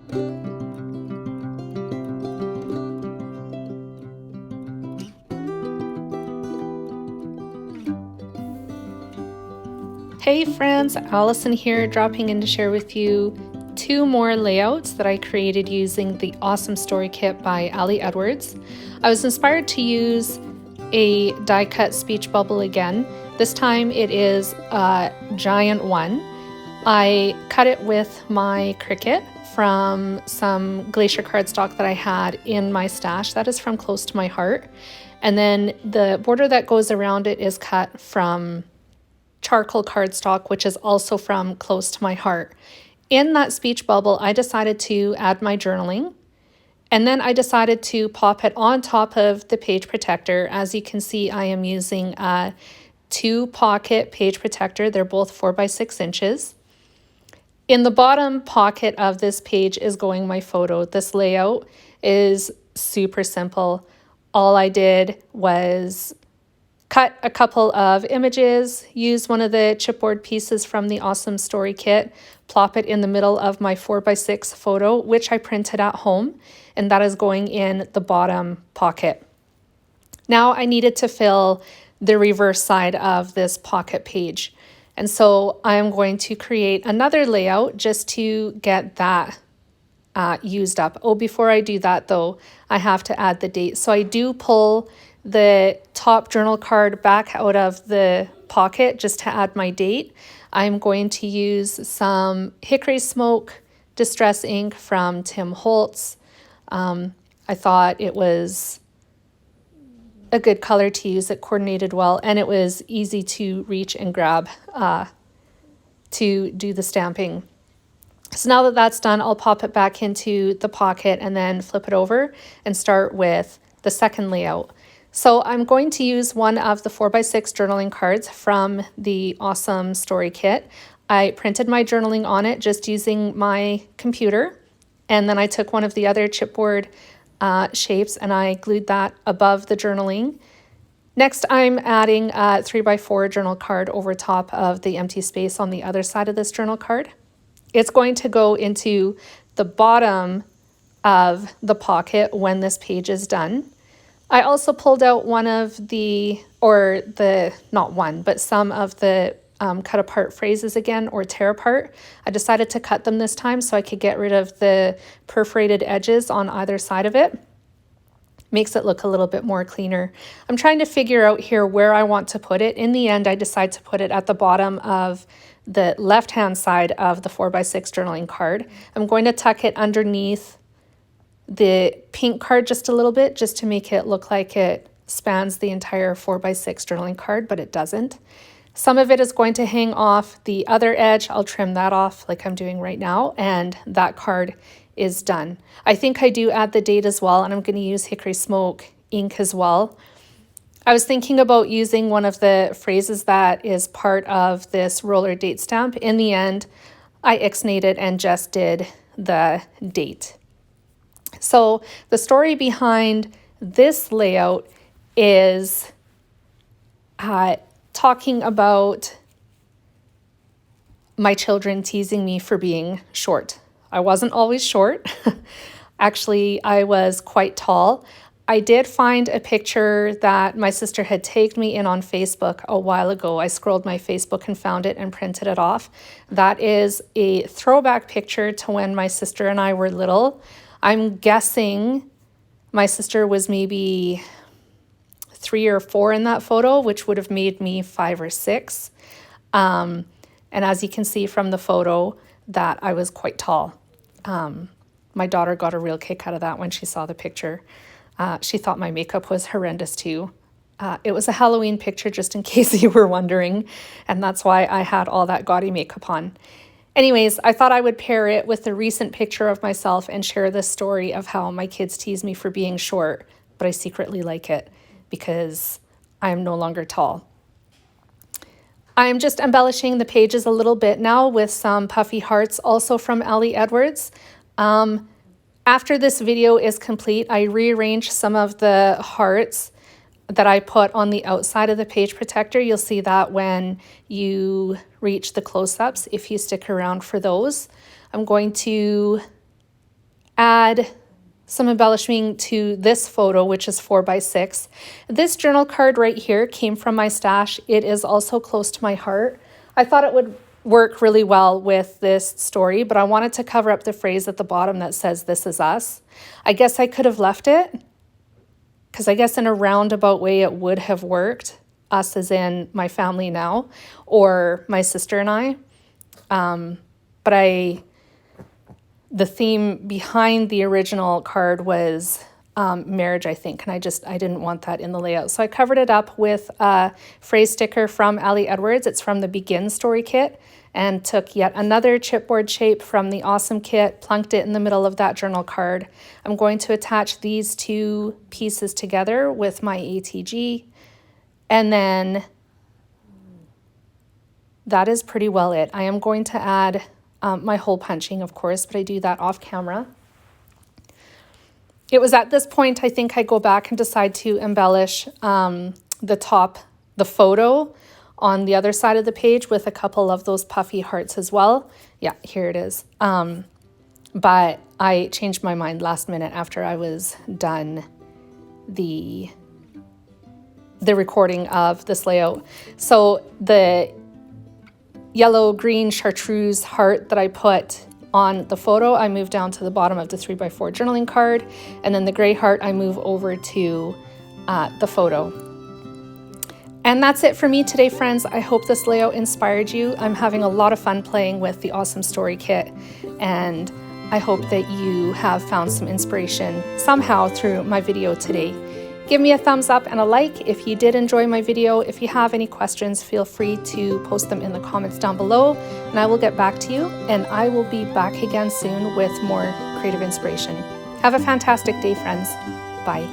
Hey friends, Allison here, dropping in to share with you 2 more layouts that I created using the Awesome Story Kit by Ali Edwards. I was inspired to use a die cut speech bubble again. This time it is a giant one. I cut it with my Cricut from some glacier cardstock that I had in my stash. That is from Close to My Heart. And then the border that goes around it is cut from charcoal cardstock, which is also from Close to My Heart. In that speech bubble, I decided to add my journaling, and then I decided to pop it on top of the page protector. As you can see, I am using a 2-pocket page protector. They're both 4 by 6 inches. In the bottom pocket of this page is going my photo. This layout is super simple. All I did was cut a couple of images, use one of the chipboard pieces from the Awesome Story Kit, plop it in the middle of my 4 by 6 photo, which I printed at home, and that is going in the bottom pocket. Now I needed to fill the reverse side of this pocket page. And so I'm going to create another layout just to get that used up. Oh, before I do that though, I have to add the date. So I do pull the top journal card back out of the pocket just to add my date. I'm going to use some Hickory Smoke Distress ink from Tim Holtz. I thought it was a good color to use. It coordinated well, and it was easy to reach and grab to do the stamping. So now that that's done, I'll pop it back into the pocket and then flip it over and start with the second layout. So I'm going to use one of the 4 by 6 journaling cards from the Awesome Story Kit. I printed my journaling on it just using my computer, and then I took one of the other chipboard shapes and I glued that above the journaling. Next, I'm adding a 3 by 4 journal card over top of the empty space on the other side of this journal card. It's going to go into the bottom of the pocket when this page is done. I also pulled out one of the, not one, but some of the cut apart phrases again, or tear apart. I decided to cut them this time so I could get rid of the perforated edges on either side of it. Makes it look a little bit more cleaner. I'm trying to figure out here where I want to put it. In the end, I decide to put it at the bottom of the left-hand side of the 4 by 6 journaling card. I'm going to tuck it underneath the pink card just a little bit, just to make it look like it spans the entire 4 by 6 journaling card, but it doesn't. Some of it is going to hang off the other edge. I'll trim that off like I'm doing right now, and that card is done. I think I do add the date as well, and I'm going to use Hickory Smoke ink as well. I was thinking about using one of the phrases that is part of this roller date stamp. In the end, I ixnayed and just did the date. So the story behind this layout is talking about my children teasing me for being short. I wasn't always short. Actually, I was quite tall. I did find a picture that my sister had tagged me in on Facebook a while ago. I scrolled my Facebook and found it and printed it off. That is a throwback picture to when my sister and I were little. I'm guessing my sister was maybe 3 or 4 in that photo, which would have made me 5 or 6. And as you can see from the photo, that I was quite tall. My daughter got a real kick out of that when she saw the picture. She thought my makeup was horrendous too. It was a Halloween picture, just in case you were wondering, and that's why I had all that gaudy makeup on. Anyways, I thought I would pair it with a recent picture of myself and share this story of how my kids tease me for being short, but I secretly like it because I'm no longer tall. I'm just embellishing the pages a little bit now with some puffy hearts, also from Ali Edwards. After this video is complete, I rearranged some of the hearts that I put on the outside of the page protector. You'll see that when you reach the close-ups if you stick around for those. I'm going to add some embellishing to this photo, which is 4x6. This journal card right here came from my stash. It is also close to my heart. I thought it would work really well with this story, but I wanted to cover up the phrase at the bottom that says, "This is us." I guess I could have left it, because I guess in a roundabout way it would have worked. Us as in my family now, or my sister and I. But the theme behind the original card was marriage, I think, and I didn't want that in the layout. So I covered it up with a phrase sticker from Ali Edwards. It's from the Begin Story Kit, and took yet another chipboard shape from the Awesome Kit, plunked it in the middle of that journal card. I'm going to attach these two pieces together with my ATG, and then that is pretty well it. I am going to add my hole punching, of course, but I do that off camera. It was at this point, I think I go back and decide to embellish the photo on the other side of the page with a couple of those puffy hearts as well. Yeah, here it is. But I changed my mind last minute after I was done the recording of this layout. So the yellow green chartreuse heart that I put on the photo, I move down to the bottom of the 3x4 journaling card, and then the gray heart I move over to the photo. And that's it for me today, friends. I hope this layout inspired you. I'm having a lot of fun playing with the Awesome Story Kit, and I hope that you have found some inspiration somehow through my video today. Give me a thumbs up and a like if you did enjoy my video. If you have any questions, feel free to post them in the comments down below, and I will get back to you, and I will be back again soon with more creative inspiration. Have a fantastic day, friends. Bye.